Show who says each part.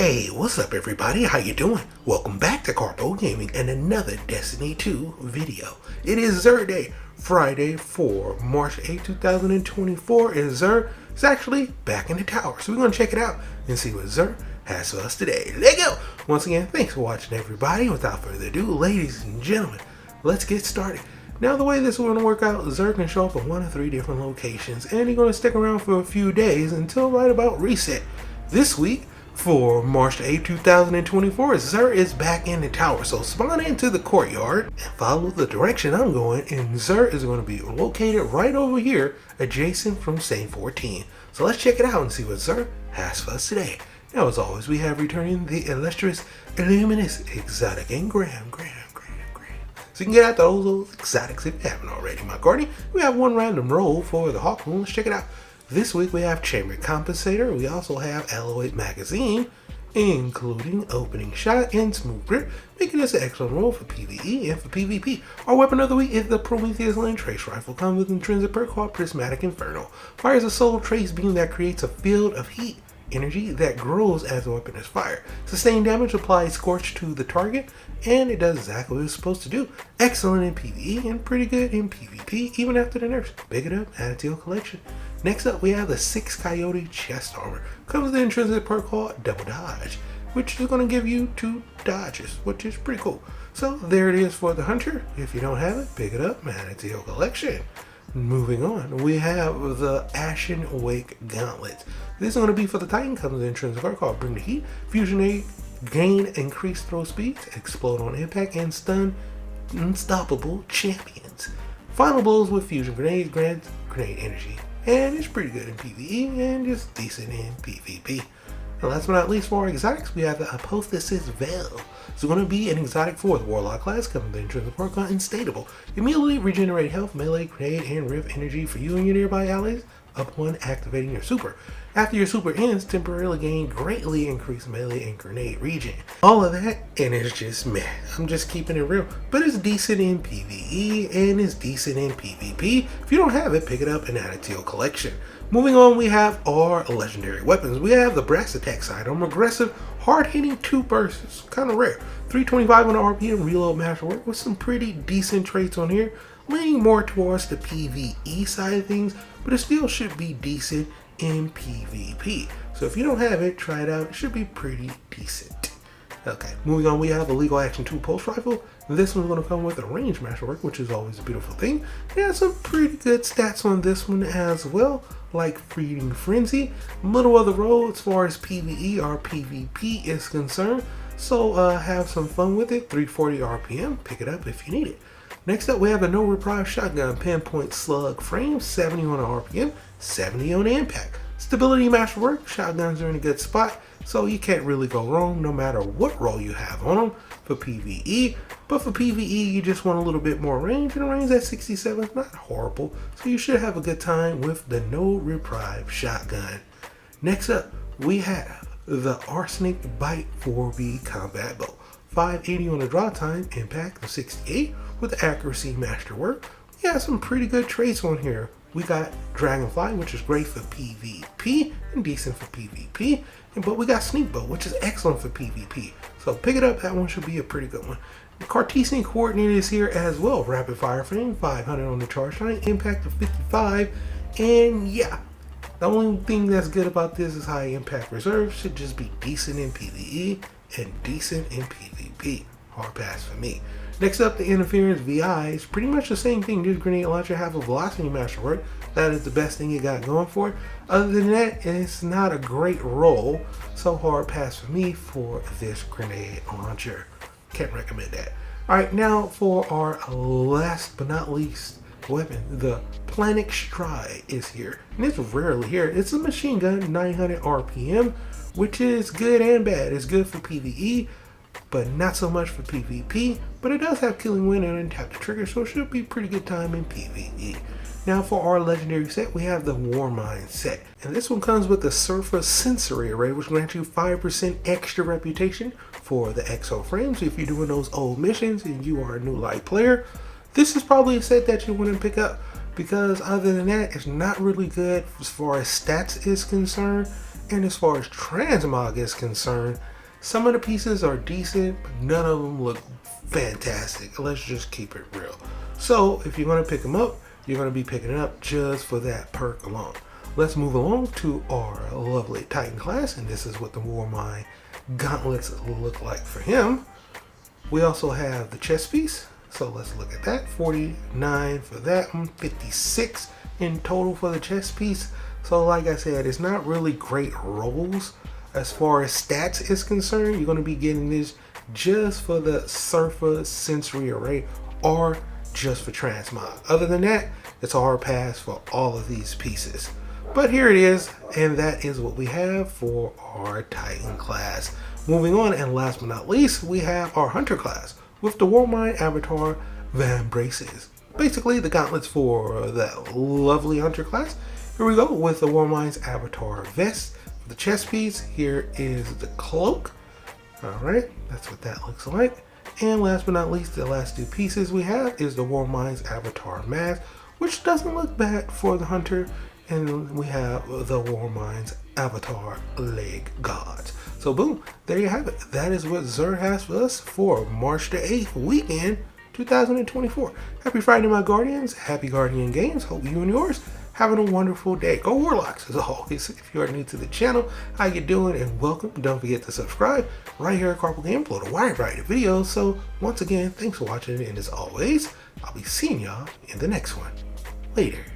Speaker 1: Hey, what's up everybody? How you doing? Welcome back to Karpo Gaming and another Destiny 2 video. It is Xur Day, Friday for March 8, 2024, and Xur is actually back in the tower. So we're going to check it out and see what Xur has for us today. Let's go! Once again, thanks for watching everybody. Without further ado, ladies and gentlemen, let's get started. Now the way this is going to work out, Xur can show up at one of three different locations and he's going to stick around for a few days until right about reset. This week, for March 8, 2024, Xur is back in the tower. So spawn into the courtyard and follow the direction I'm going, and Xur is going to be located right over here, adjacent from Saint 14. So let's check it out and see what Xur has for us today. Now, as always, we have returning the illustrious, illuminous, exotic, and Graham. So you can get out those exotics if you haven't already, my guardian. We have one random roll for the Hawk Moon. Let's check it out. This week we have Chamber Compensator. We also have Alloy Magazine, including Opening Shot and Smooth Grip, making this an excellent roll for PvE and for PvP. Our weapon of the week is the Prometheus Lane Trace Rifle. Comes with an intrinsic perk called Prismatic Inferno. Fires a solo trace beam that creates a field of heat energy that grows as the weapon is fired. Sustained damage applies scorch to the target, and it does exactly what it's supposed to do. Excellent in PvE and pretty good in PvP, even after the nerfs. Pick it up, add it to your collection. Next up, we have the 6 Coyote Chest Armor. Comes with an intrinsic perk called Double Dodge, which is going to give you 2 dodges, which is pretty cool. So there it is for the Hunter. If you don't have it, pick it up, add it to your collection. Moving on, we have the Ashen Wake Gauntlets. This is going to be for the Titan. Comes with an intrinsic perk called Bring the Heat. Fusionate, gain increased throw speeds, explode on impact, and stun unstoppable champions. Final blows with fusion grenades grants grenade energy, and it's pretty good in PvE and just decent in PvP. And last but not least, for our exotics, we have the Apotheosis Veil. It's going to be an exotic for the Warlock class, coming with the intrinsic perk called Unstable. Immediately regenerate health, melee, grenade, and rift energy for you and your nearby allies upon activating your super. After your super ends, temporarily gain greatly increased melee and grenade regen. All of that, and it's just meh. I'm just keeping it real, but it's decent in PvE and it's decent in PvP. If you don't have it, pick it up and add it to your collection. Moving on, we have our legendary weapons. We have the Brass Attack sidearm, aggressive, hard-hitting 2 bursts, kind of rare. 325 on the RPM, reload masterwork with some pretty decent traits on here, leaning more towards the PvE side of things, but it still should be decent in PvP. So if you don't have it, try it out. It should be pretty decent. Okay, moving on, we have a Legal Action 2 Pulse Rifle. This one's going to come with a range masterwork, which is always a beautiful thing. It has some pretty good stats on this one as well, like Feeding Frenzy, middle of the road as far as PvE or PvP is concerned. So have some fun with it. 340 RPM, pick it up if you need it. Next up, we have a No Reprise Shotgun Pinpoint Slug Frame, 70 on the RPM, 70 on the impact. Stability masterwork, shotguns are in a good spot, so you can't really go wrong no matter what role you have on them for PvE. But for PvE, you just want a little bit more range, and the range at 67 is not horrible, so you should have a good time with the No Reprise Shotgun. Next up, we have the Arsenic Bite 4B Combat Bow. 580 on the draw time, impact of 68 with accuracy masterwork. We have some pretty good traits on here. We got Dragonfly, which is great for PvP and decent for PvP, but we got Sneak Bow, which is excellent for PvP. So pick it up, that one should be a pretty good one. The Cartesian Coordinate is here as well. Rapid Fire Frame, 500 on the charge time, impact of 55, and yeah. The only thing that's good about this is high impact reserve. Should just be decent in PvE and decent in PvP. Hard pass for me. Next up, the Interference VI is pretty much the same thing. This grenade launcher have a velocity masterwork. That is the best thing you got going for it. Other than that, it's not a great roll. So hard pass for me for this grenade launcher. Can't recommend that. Alright, now for our last but not least weapon, the Planic Stride is here. And it's rarely here. It's a machine gun, 900 RPM, which is good and bad. It's good for PvE, but not so much for PvP. But it does have Killing Wind and untap the trigger, so it should be pretty good time in PvE. Now for our legendary set, we have the Warmind set. And this one comes with the Surface Sensory Array, which grants you 5% extra reputation for the exo frames. If you're doing those old missions and you are a new light player, this is probably a set that you want to pick up, because other than that, it's not really good as far as stats is concerned, and as far as transmog is concerned. Some of the pieces are decent, but none of them look fantastic. Let's just keep it real. So if you're going to pick them up, you're going to be picking it up just for that perk alone. Let's move along to our lovely Titan class, and this is what the Warmind gauntlets look like for him. We also have the chest piece, so let's look at that. 49 for that one, 56 in total for the chest piece. So like I said, it's not really great rolls as far as stats is concerned. You're going to be getting this just for the Surfer Sensory Array or just for Transmog. Other than that, it's a hard pass for all of these pieces. But here it is, and that is what we have for our Titan class. Moving on, and last but not least, we have our Hunter class with the Warmind avatar Van Braces. Basically, the gauntlets for that lovely Hunter class. Here we go with the Warmind's avatar vest. The chest piece, here is the cloak. Alright, that's what that looks like. And last but not least, the last two pieces we have is the Warmind's avatar mask, which doesn't look bad for the Hunter. And we have the Warmind's avatar leg guards. So boom, there you have it. That is what Xur has for us for March the 8th weekend 2024. Happy Friday, my Guardians. Happy Guardian Games. Hope you and yours having a wonderful day. Go Warlocks, as always. If you are new to the channel, how you doing, and welcome. Don't forget to subscribe right here at Karpo Gaming. Upload a wide variety of videos. So once again, thanks for watching, and as always, I'll be seeing y'all in the next one. Later.